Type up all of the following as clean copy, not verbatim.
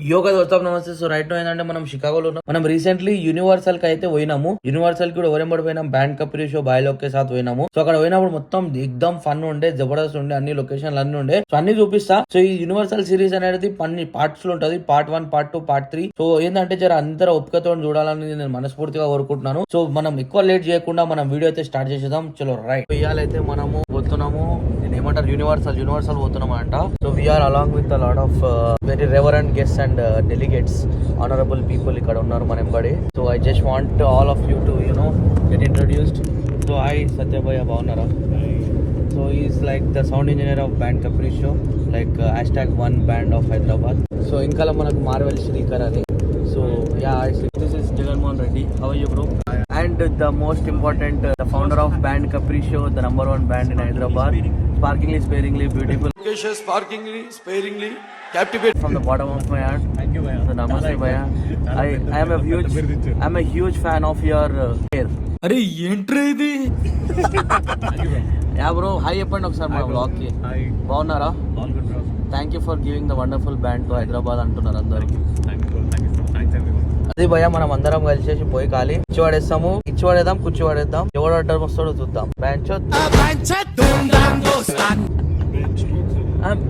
యోగా దోస్తాం నమస్తే. So right ఏంటంటే మనం షికాగోలో ఉన్నాం. మనం రీసెంట్లీ యూనివర్సల్ కి అయితే పోయినాము. యూనివర్సల్ కి కూడా ఎవరెంబడి పోయినాం, బ్యాండ్ కప్రీ షో బాయ్లోకే సాత్ పోయినాము. సో అక్కడ పోయినప్పుడు మొత్తం ఎక్దమ్ ఫన్ ఉండే, జబర్దస్త్ ఉండే, అన్ని లొకేషన్లు అన్ని ఉండే. సో అన్ని చూపిస్తా. సో ఈ యూనివర్సల్ సిరీస్ అనేది అన్ని పార్ట్స్ లో ఉంటది. Part 1, part 2, part 3. సో ఏంటంటే జర అందరూ ఒప్పుకతో చూడాలని నేను మనస్ఫూర్తిగా కోరుకుంటున్నాను. సో మనం ఎక్కువ లేట్ చేయకుండా మనం వీడియో అయితే స్టార్ట్ చేసేద్దాం. చలో రైట్. ఇయాలైతే మనము పోతున్నాము, నేను ఏమంటారు యూనివర్సల్ పోతున్నాం అంట. So we are along with lot of very reverent guests and delegates, honorable people ఇక్కడ ఉన్నారు మన ఎంబడి. So I just want all of you to get introduced. So hi సత్యభయ్య, బాగున్నారా? So is like the sound engineer of band capri show, like #1 band of Hyderabad. So ఇంకా మనకు marvel Srikar అని. So yeah, this is Jaganmohan Reddy. How are you bro? And the most important, the founder of band Capri Show, the #1 band in Hyderabad. Sparkingly, sparingly, beautiful. Sparkingly, sparingly, captivate from the bottom of my heart. Thank you, Bhaiya. So namaste, Bhaiya. I'm a huge fan of your hair. అరే ఏంట్రా ఇది? Yeah bro, hi చెప్పండి ఒకసారి మా blog కి. బాగున్నారా? Thank you for giving the wonderful band to Hyderabad అంటున్నారు అందరికి. అదే భయ్యా, మనం అందరం కలిసేసి పోయి ఖాళీ ఇచ్చి పడేస్తాము. ఇచ్చి పడేద్దాం, కూర్చి పడేద్దాం. ఎవడు అడ్డం వస్తాడో చూద్దాం.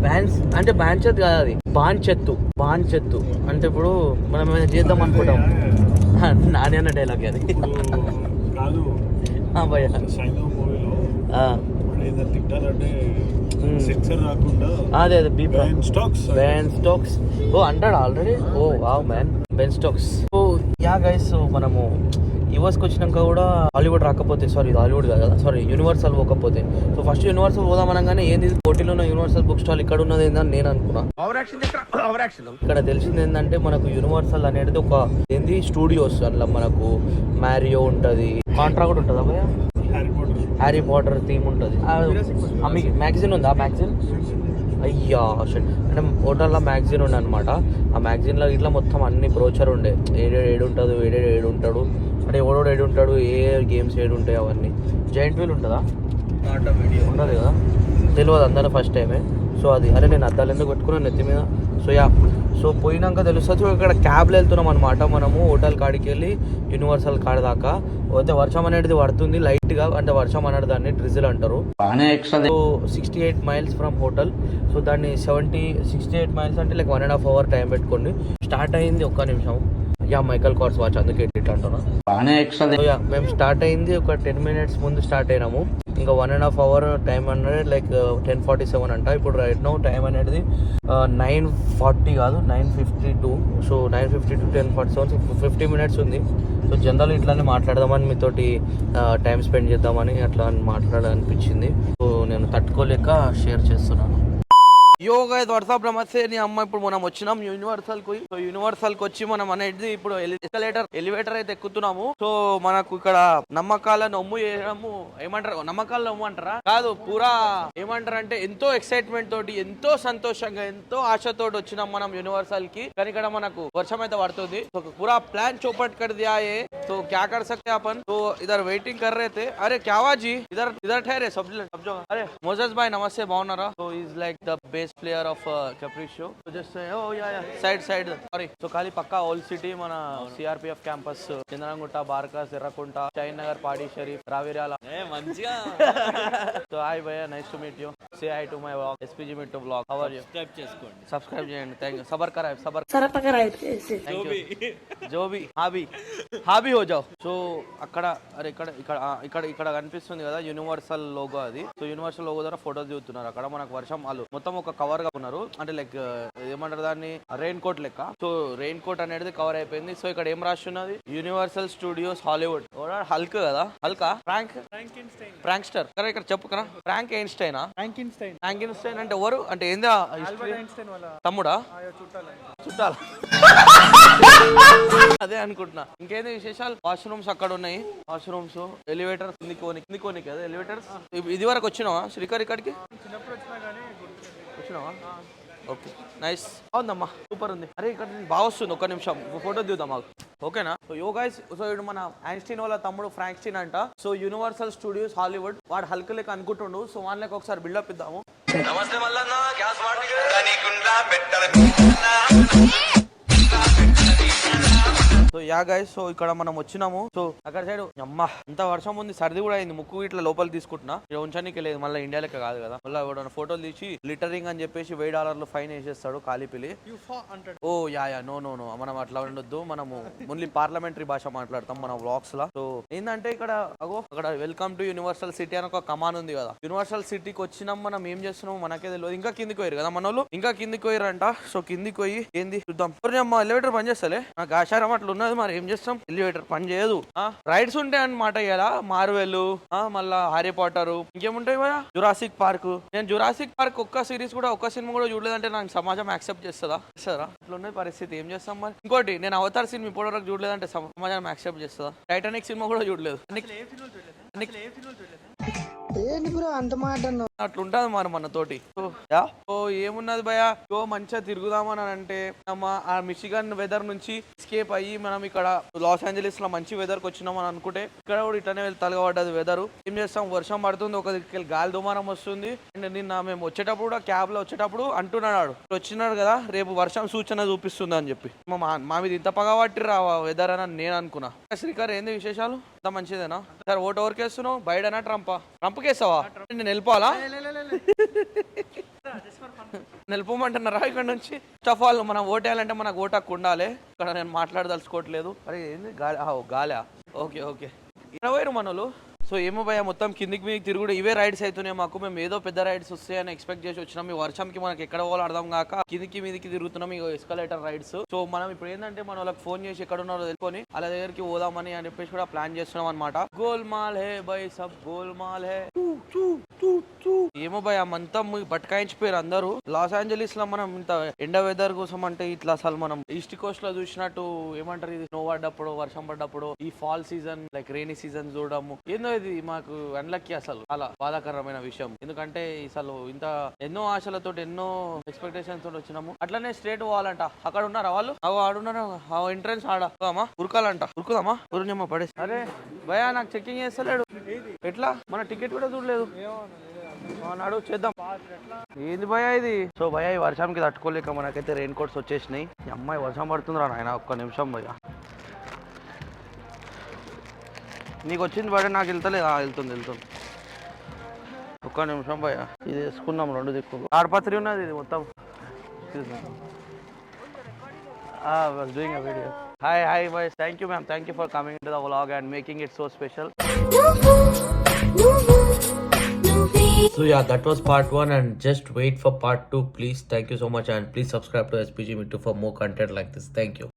బ్యాండ్స్ అంటే బ్యాంచెత్ కాదు, అది బాన్చెత్తు అంటే ఇప్పుడు మనం ఏమైనా చేద్దాం అనుకుంటాం. నాని అన్న డైలాగ్ అది. భయ్యా అదే బెన్ స్టోక్స్. ఓ అంటాడు already. Oh wow man, Ben Stokes. So yeah guys, so మనము యూఎస్కి వచ్చినాక కూడా హాలీవుడ్ రాకపోతే, సారీ హాలీవుడ్ కాదు కదా, సారీ యూనివర్సల్ పోకపోతే. సో ఫస్ట్ యూనివర్సల్ పోదామనగానే ఏంది కోటిలో ఉన్న యూనివర్సల్ బుక్ స్టాల్ ఇక్కడ ఉన్నది ఏందని నేను అనుకున్నా. ఇక్కడ తెలిసింది ఏంటంటే మనకు యూనివర్సల్ అనేది ఒక ఏంది స్టూడియోస్. అందులో మనకు మ్యారియో ఉంటది, కాంట్రా కూడా ఉంటుందా భయ్యా? హ్యారీ పాటర్ థీమ్ ఉంటుంది. మీకు మ్యాగజైన్ ఉందా? మ్యాగజైన్ అయ్యా అంటే హోటల్లో మ్యాగజైన్ ఉండే అనమాట. ఆ మ్యాగజైన్లో ఇట్లా మొత్తం అన్ని బ్రోచర్ ఉండే, ఏడు ఉంటాడు అంటే ఎవడోడు ఏడు ఉంటాడు, ఏ గేమ్స్ ఉంటాయి అవన్నీ. జాయింట్ వీల్ ఉంటుందా? ఉండదు కదా, తెలియదు అందరూ ఫస్ట్ టైమే. సో అది అరే నేను అద్దాలు ఎందుకు పెట్టుకున్నాను నెత్తి మీద. సో యా, సో పోయినాక తెలుస్తుంది. ఇక్కడ క్యాబ్లో వెళ్తున్నాం అనమాట మనము. హోటల్ కాడికి వెళ్ళి యూనివర్సల్ కాడి దాకా పోతే వర్షం అనేది పడుతుంది లైట్గా, అంటే వర్షం అనేది దాన్ని డ్రిజిల్ అంటారు. So 68 miles from hotel. So దాన్ని 68 మైల్స్ అంటే లైక్ 1.5 hour టైం పెట్టుకోండి. స్టార్ట్ అయింది ఒక్క నిమిషం. యా, మైకల్ కార్స్ వాచ్, అందుకే ఇట్లా అంటున్నా. మేము స్టార్ట్ అయింది ఒక 10 minutes ముందు స్టార్ట్ అయినాము. ఇంకా 1.5 hour టైం అనేది లైక్ 10:47 అంట. ఇప్పుడు రైట్ నౌ టైం అనేది 9:40 కాదు 9:52. సో 9:50 to 10:47, 50 minutes ఉంది. సో జనరల్ ఇట్లానే మాట్లాడదామని మీతోటి టైం స్పెండ్ చేద్దామని అట్లా మాట్లాడాలనిపించింది. సో నేను తట్టుకోలేక షేర్ చేస్తున్నాను. యోగా వాట్సాప్ నమస్తే. నీ అమ్మ, ఇప్పుడు మనం వచ్చినాం యూనివర్సల్ కి. సో యూనివర్సల్ కి వచ్చి మనం అనేది ఇప్పుడు ఎలివేటర్ అయితే ఎక్కుతున్నాము. సో మనకు ఇక్కడ నమ్మకాల నమ్ము చేయడము ఏమంటారు, నమ్మకాల నమ్ము అంటారా కాదు, పూరా ఏమంటారు అంటే ఎంతో ఎక్సైట్మెంట్ తోటి, ఎంతో సంతోషంగా, ఎంతో ఆశతోటి వచ్చినాం మనం యూనివర్సల్ కి. కానీ ఇక్కడ మనకు వర్షం అయితే పడుతుంది. సో పూరా ప్లాన్ చౌపట్ कर दिया है. तो क्या कर सकते हैं अपन? तो इधर वेटिंग कर रहे थे. अरे क्या हुआ जी, इधर ठहरे सब जगह. अरे मोजेस भाई नमस्ते, బాగున్నారా? So is like the base player of Capri Show. So just side sorry. So ఖాళీ పక్కా ఓల్డ్ సిటీ మన సిఆర్పిఎఫ్ క్యాంపస్, చంద్రంగుట్ట, బార్కాస్, ఎర్రకుంట, షాహీన్ నగర్, పాడి షరీఫ్, రావిరాల. మంచిగా. సో హాయ్ భయ్యా, nice to meet you. Say hi to my vlog, SPG meet to vlog. How are you? Subscribe చేయండి. Thank you. సబర్ కరాయ్ जो भी హాబీ హో జాओ. సో అక్కడ అరే ఇక్కడ కనిపిస్తుంది కదా యూనివర్సల్ లోగో, అది. సో యూనివర్సల్ లోగో ద్వారా ఫోటోస్ దిగుతున్నారు. అక్కడ మనకు వర్షం వాళ్ళు మొత్తం ఒక కవర్ గా ఉన్నారు, అంటే లైక్ ఏమంటారు దాన్ని, రెయిన్ కోట్ లెక్క. సో రెయిన్ కోట్ అనేది కవర్ అయిపోయింది. సో ఇక్కడ ఏం రాసి ఉన్నది, యూనివర్సల్ స్టూడియోస్ హాలీవుడ్. హల్క్ కదా, హల్కా ఫ్రాంక్స్టర్ కదా, ఇక్కడ చెప్పు కదా. ఫ్రాంక్ ఐన్స్టైనా? ఫ్రాంకిన్స్టైన్ అంటే ఎవరు అంటే ఏందా? తమ్ముడా? చుట్టాల? అదే అనుకుంటున్నా. ఇంకేంది విశేషాలు? వాష్రూమ్స్ అక్కడ ఉన్నాయి, వాష్రూమ్స్, ఎలివేటర్స్ కిందికోనికి కదా ఎలివేటర్స్. ఇది వరకు వచ్చినావా శ్రీకర్? ఇక్కడికి వచ్చినావా? Okay, nice. బాగుందమ్మా, సూపర్ ఉంది. అరే ఇక్కడ బాగా వస్తుంది, ఒక్క నిమిషం ఫోటో దిగుదాం మాకు, ఓకేనా? సో యో గైస్, సో ఇప్పుడు మన ఐన్స్టీన్ వాళ్ళ తమ్ముడు ఫ్రాంక్స్టీన్ అంట. సో యూనివర్సల్ స్టూడియోస్ హాలీవుడ్, వాడు హల్క్ లెక్క అనుకుంటుండు. సో వాళ్ళకి ఒకసారి బిల్డప్ ఇద్దాము. యా గైస్, సో ఇక్కడ మనం వచ్చినాము. సో అక్కడ సైడ్ అమ్మా అంత వర్షం ఉంది, సర్ది కూడా అయింది, ముక్కు ఇట్లా లోపల తీసుకుంటున్నా, ఇక్కడ ఉంచడానికి లేదు, మళ్ళీ ఇండియా లెక్క కాదు కదా, మళ్ళీ ఎవడన్నా ఫోటోలు తీసి లిటరింగ్ అని చెప్పేసి $1000 ఫైన్ వేసేస్తాడు కాలిపిలి. ఓ యా నో మనం అట్లా ఉండొద్దు, మనము ఓన్లీ పార్లమెంటరీ భాష మాట్లాడతాం మన వ్లాగ్స్ లా. సో ఏంటంటే ఇక్కడ అక్కడ వెల్కమ్ టు యూనివర్సల్ సిటీ అని ఒక కమాన్ ఉంది కదా, యూనివర్సల్ సిటీకి వచ్చినాం, మనం ఏం చేస్తున్నాం మనకే తెలియదు. ఇంకా కిందికి పోయారు కదా మన వాళ్ళు, ఇంకా కిందికి పోయారంట. సో కిందికి పోయి ఏంది చూద్దాం. అమ్మ ఎలివేటర్ పని చేస్తలే, నాకు ఆచారం అట్లా ఉన్నది, మరి ఏం చేస్తాం, ఎలివేటర్ పని చేయదు. రైడ్స్ ఉంటాయి అన్నమాట ఇలా, మార్వెల్, మళ్ళా హ్యారీ పాటర్, ఇంకేముంటాయి కదా, జురాసిక్ పార్క్. నేను జురాసిక్ పార్క్ ఒక్క సిరీస్ కూడా ఒక్క సినిమా కూడా చూడలేదంటే నాకు సమాజం యాక్సెప్ట్ చేస్తుందా? అట్లా ఉన్నది పరిస్థితి, ఏం చేస్తాం మరి. ఇంకోటి నేను అవతార్ సినిమా ఇప్పటి వరకు చూడలేదంటే సమాజం యాక్సెప్ట్ చేస్తుందా? టైటానిక్ సినిమా కూడా చూడలేదు. అట్లుంటది మరి మనతోటి. ఓ ఏమున్నది భయ, మంచిగా తిరుగుదామని అంటే ఆ మిషిగన్ వెదర్ నుంచి ఎస్కేప్ అయ్యి మనం ఇక్కడ లాస్ ఏంజలీస్ లో మంచి వెదర్ కి వచ్చినామని అనుకుంటే ఇక్కడ కూడా ఇట్లనే తలగబడ్డది వెదర్. ఏం చేస్తాం, వర్షం పడుతుంది, ఒక దిక్కు గాలి దుమారం వస్తుంది. అండ్ నిన్న మేము వచ్చేటప్పుడు కూడా క్యాబ్ లో వచ్చేటప్పుడు అంటున్నాడు, వచ్చినాడు కదా రేపు వర్షం సూచన చూపిస్తుంది అని చెప్పి. మా మీద ఇంత పగబట్టిరా వెదర్ అని నేను అనుకున్నా. శ్రీకర్ ఏంది విశేషాలు, అంత మంచిదేనా? సార్ ఓటు ఎవరికి వేస్తున్నావు, బైడెనా ట్రంపా? ట్రంప్కి వేస్తావా? నేను వెళ్ళిపోవాలా? నిలిపోమంటున్నారా ఇక్కడ నుంచి? ఫస్ట్ ఆఫ్ ఆల్ మనం ఓటేయాలంటే మనకు ఓటు హక్కు ఉండాలి. ఇక్కడ నేను మాట్లాడదలుచుకోవట్లేదు. అరే ఏంది గాలి ఓకే ఇక్కడ పోయారు మనోళ్ళు. సో ఏమో భయ, మొత్తం కిందికి మీకు తిరుగుడు ఇవే రైడ్స్ అవుతున్నాయి మాకు. మేము ఏదో పెద్ద రైడ్స్ వస్తాయని ఎక్స్పెక్ట్ చేసి వచ్చినాం. ఈ వర్షంకి మనకి ఎక్కడ పోవాలో అర్థం కాక కిందికి మీదికి తిరుగుతున్నాం, ఇక ఎస్కలేటర్ రైడ్స్. సో మనం ఇప్పుడు ఏంటంటే మన వాళ్ళకి ఫోన్ చేసి ఎక్కడ ఉన్నారో తెలుసుకొని వాళ్ళ దగ్గరికి పోదామని అని చెప్పేసి కూడా ప్లాన్ చేస్తున్నాం అనమాట. గోల్మాల్ హే బై సబ్ గోల్మాల్ హే. ఏమో భయ అంతా బట్కాయించిపోయారు అందరూ. లాస్ ఏంజలీస్ లో మనం ఇంత ఎండ వెదర్ కోసం అంటే ఇట్లా అసలు మనం ఈస్ట్ కోస్ట్ లో చూసినట్టు ఏమంటారు, ఇది స్నో పడ్డప్పుడు, వర్షం పడ్డప్పుడు, ఈ fall season like rainy season చూడము ఏందో ఇది మాకు అన్లక్కీ, అసలు చాలా బాధాకరమైన విషయం. ఎందుకంటే అసలు ఇంత ఎన్నో ఆశలతో ఎన్నో ఎక్స్పెక్టేషన్స్ తోటి వచ్చినాము. అట్లనే స్ట్రేట్ పోవాలంట. అక్కడ ఉన్నారా వాళ్ళు? ఆడున్నారు ఎంట్రెన్స్ ఆడమా ఉరకాలంట. ఉరుకుదామా? ఉరుణ్యమ్మ పడేసి. అరే భయ నాకు చెక్కింగ్ చేస్తలేడు, ఎట్లా? మన టికెట్ కూడా చూడలేదు, నాడు చేద్దాం. ఏంది భయ ఇది? సో భయ ఈ వర్షంకి తట్టుకోలేక మనకైతే రెయిన్ కోట్స్ వచ్చేసినాయి. ఈ అమ్మాయి వర్షం పడుతుందిరా నాయన, ఒక్క నిమిషం భయ. నీకు వచ్చింది భయ, నాకు వెళ్తలేదు. వెళ్తుంది ఒక్క నిమిషం భయ. ఇది వేసుకున్నాం రెండు దిక్కు ఆడపత్రి ఉన్నది ఇది మొత్తం. Doing a video. Hi bye, thank you ma'am, thank you for coming to the vlog and making it so special. So yeah, that was part 1 and just wait for part 2 please. Thank you so much and please subscribe to SPG Mittu for more content like this. Thank you.